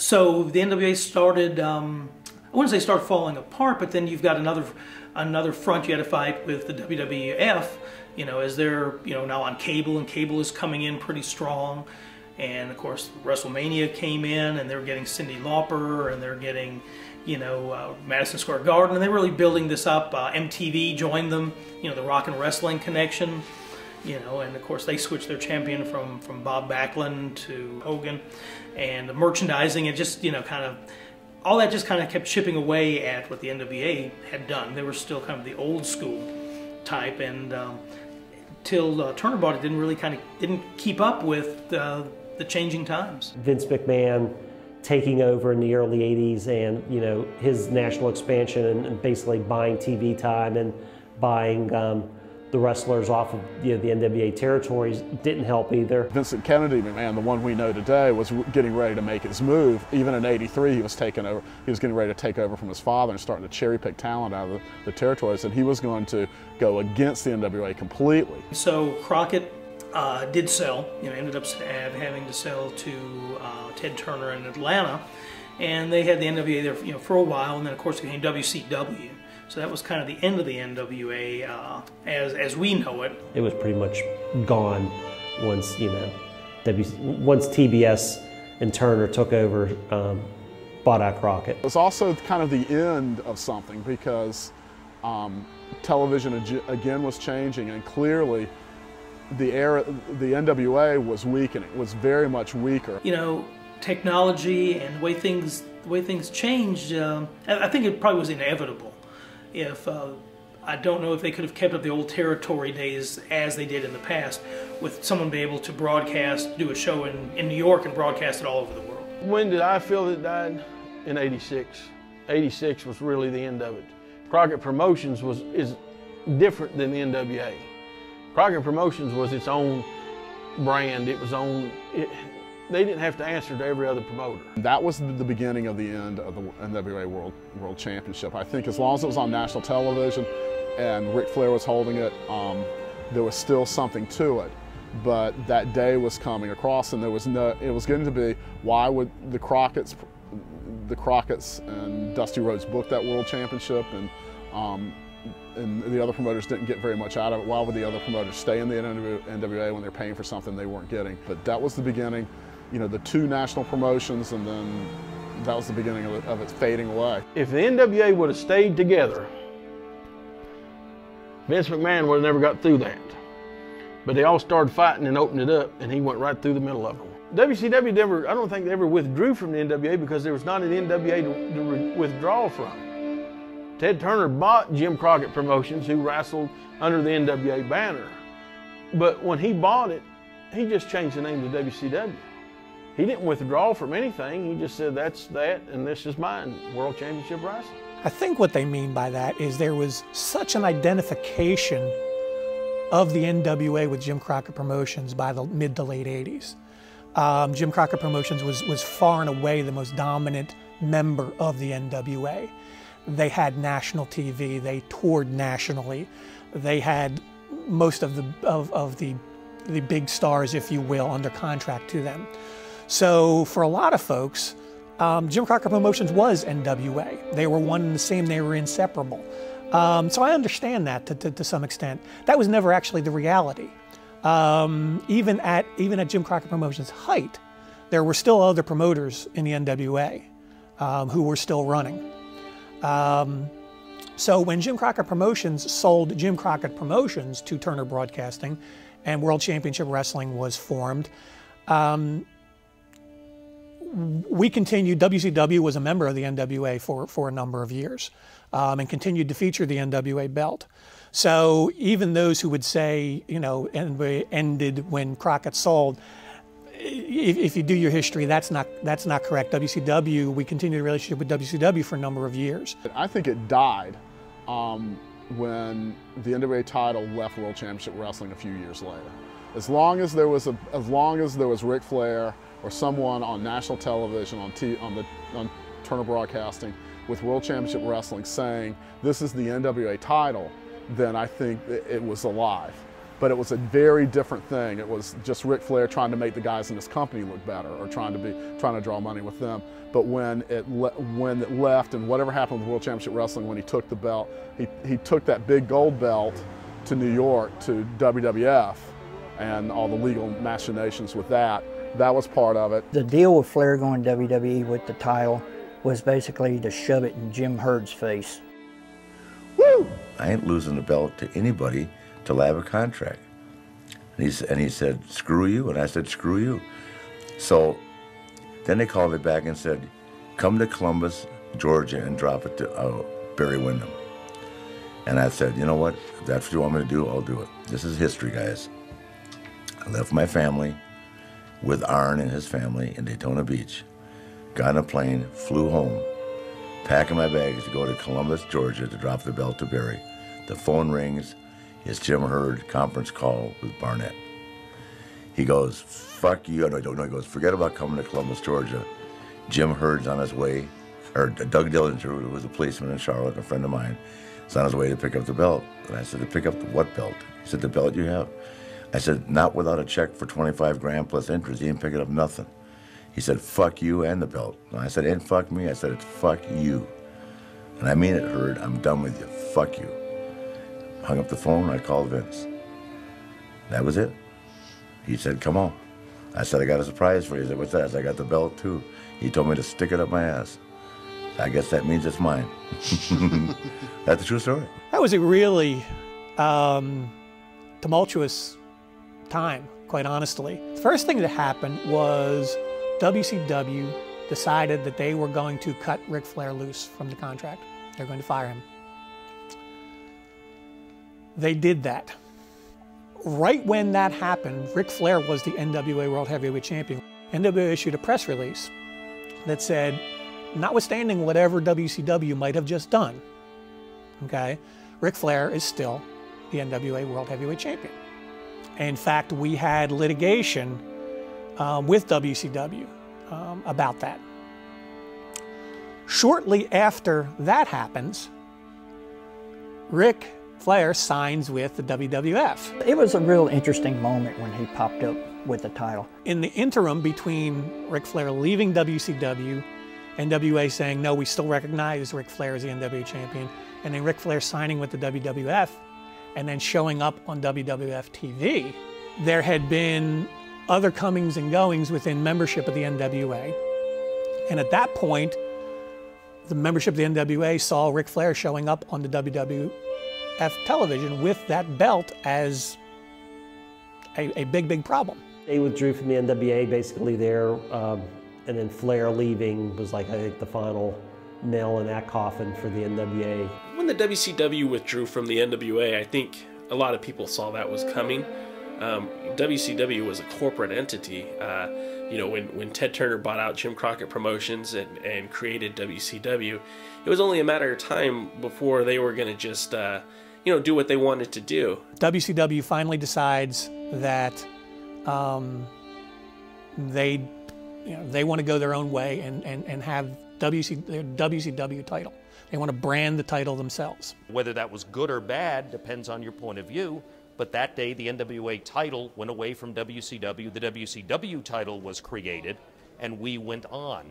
So the NWA started, I wouldn't say start falling apart, but then you've got another front you had to fight with the WWF, as they're, now on cable, and cable is coming in pretty strong. And of course, WrestleMania came in, and they were getting Cyndi Lauper, and they're getting, Madison Square Garden, and they're really building this up. MTV joined them, the Rock and Wrestling connection, and of course they switched their champion from Bob Backlund to Hogan, and the merchandising, it just, all that just kind of kept chipping away at what the NWA had done. They were still kind of the old school type, and till Turner bought it, didn't keep up with the changing times. Vince McMahon taking over in the early 80s, and his national expansion and basically buying TV time and buying the wrestlers off of the NWA territories didn't help either. Vincent Kennedy McMahon, the one we know today, was getting ready to make his move. Even in '83, he was taking over. He was getting ready to take over from his father and starting to cherry pick talent out of the territories, and he was going to go against the NWA completely. So Crockett did sell. Ended up having to sell to Ted Turner in Atlanta, and they had the NWA there, for a while, and then of course it became WCW. So that was kind of the end of the NWA as we know it. It was pretty much gone once once TBS and Turner took over, bought out Crockett. It was also kind of the end of something, because television again was changing, and clearly the NWA was weakening. It was very much weaker. Technology and the way things changed. I think it probably was inevitable. I don't know if they could have kept up the old territory days as they did in the past, with someone being able to broadcast, do a show in New York and broadcast it all over the world. When did I feel it died? In '86. '86 was really the end of it. Crockett Promotions is different than the NWA. Crockett Promotions was its own brand. It was they didn't have to answer to every other promoter. That was the beginning of the end of the NWA World Championship. I think as long as it was on national television and Ric Flair was holding it, there was still something to it. But that day was coming across, and it was going to be, why would the Crockett's and Dusty Rhodes book that World Championship, and the other promoters didn't get very much out of it? Why would the other promoters stay in the NWA when they're paying for something they weren't getting? But that was the beginning. The two national promotions, and then that was the beginning of it fading away. If the NWA would have stayed together, Vince McMahon would have never got through that. But they all started fighting and opened it up, and he went right through the middle of them. WCW I don't think they ever withdrew from the NWA, because there was not an NWA to withdraw from. Ted Turner bought Jim Crockett Promotions, who wrestled under the NWA banner. But when he bought it, he just changed the name to WCW. He didn't withdraw from anything. He just said, that's that, and this is mine, World Championship Wrestling. I think what they mean by that is there was such an identification of the NWA with Jim Crockett Promotions by the mid to late 80s. Jim Crockett Promotions was far and away the most dominant member of the NWA. They had national TV, they toured nationally, they had most of the big stars, if you will, under contract to them. So for a lot of folks, Jim Crockett Promotions was NWA. They were one and the same, they were inseparable. So I understand that to some extent. That was never actually the reality. Even at Jim Crockett Promotions' height, there were still other promoters in the NWA who were still running. So when Jim Crockett Promotions sold Jim Crockett Promotions to Turner Broadcasting and World Championship Wrestling was formed, we continued. WCW was a member of the NWA for a number of years and continued to feature the NWA belt. So even those who would say, NWA ended when Crockett sold, if you do your history, that's not correct. WCW, we continued the relationship with WCW for a number of years. I think it died when the NWA title left World Championship Wrestling a few years later. As long as there was Ric Flair or someone on national television on Turner Broadcasting with World Championship Wrestling saying this is the NWA title, then I think it was alive. but it was a very different thing. It was just Ric Flair trying to make the guys in his company look better, or trying to draw money with them. But when it left, and whatever happened with World Championship Wrestling, when he took the belt, he took that big gold belt to New York, to WWF, and all the legal machinations with that. That was part of it. The deal with Flair going to WWE with the title was basically to shove it in Jim Herd's face. Woo! I ain't losing the belt to anybody till I have a contract. And he said, screw you, and I said, screw you. So then they called me back and said, come to Columbus, Georgia, and drop it to Barry Windham. And I said, you know what, if that's what you want me to do, I'll do it. This is history, guys. I left my family with Arn and his family in Daytona Beach, got on a plane, flew home, packing my bags to go to Columbus, Georgia to drop the belt to Barry. The phone rings, it's Jim Herd, conference call with Barnett. He goes, fuck you. No, he goes, forget about coming to Columbus, Georgia. Jim Herd's on his way, or Doug Dillinger, who was a policeman in Charlotte, a friend of mine, is on his way to pick up the belt. And I said, to pick up the what belt? He said, the belt you have. I said, not without a check for 25 grand plus interest. He ain't picking up nothing. He said, fuck you and the belt. And I said, ain't fuck me. I said, it's fuck you. And I mean it, Herd. I'm done with you. Fuck you. Hung up the phone. I called Vince. That was it. He said, come on. I said, I got a surprise for you. He said, what's that? I said, I got the belt too. He told me to stick it up my ass. I guess that means it's mine. That's a true story. That was a really tumultuous time, quite honestly. The first thing that happened was WCW decided that they were going to cut Ric Flair loose from the contract. They're going to fire him. They did that. Right when that happened, Ric Flair was the NWA World Heavyweight Champion. NWA issued a press release that said, notwithstanding whatever WCW might have just done, okay, Ric Flair is still the NWA World Heavyweight Champion. In fact, we had litigation with WCW about that. Shortly after that happens, Ric Flair signs with the WWF. It was a real interesting moment when he popped up with the title. In the interim between Ric Flair leaving WCW, NWA saying, no, we still recognize Ric Flair as the NWA champion, and then Ric Flair signing with the WWF, and then showing up on WWF TV, there had been other comings and goings within membership of the NWA. And at that point, the membership of the NWA saw Ric Flair showing up on the WWF television with that belt as a big, big problem. They withdrew from the NWA basically there, and then Flair leaving was like, I think, the final nail in that coffin for the NWA. When the WCW withdrew from the NWA, I think a lot of people saw that was coming. WCW was a corporate entity. You know, when Ted Turner bought out Jim Crockett Promotions and created WCW, it was only a matter of time before they were going to just, you know, do what they wanted to do. WCW finally decides that they want to go their own way and have their WCW title. They want to brand the title themselves. Whether that was good or bad depends on your point of view, but that day the NWA title went away from WCW, the WCW title was created, and we went on.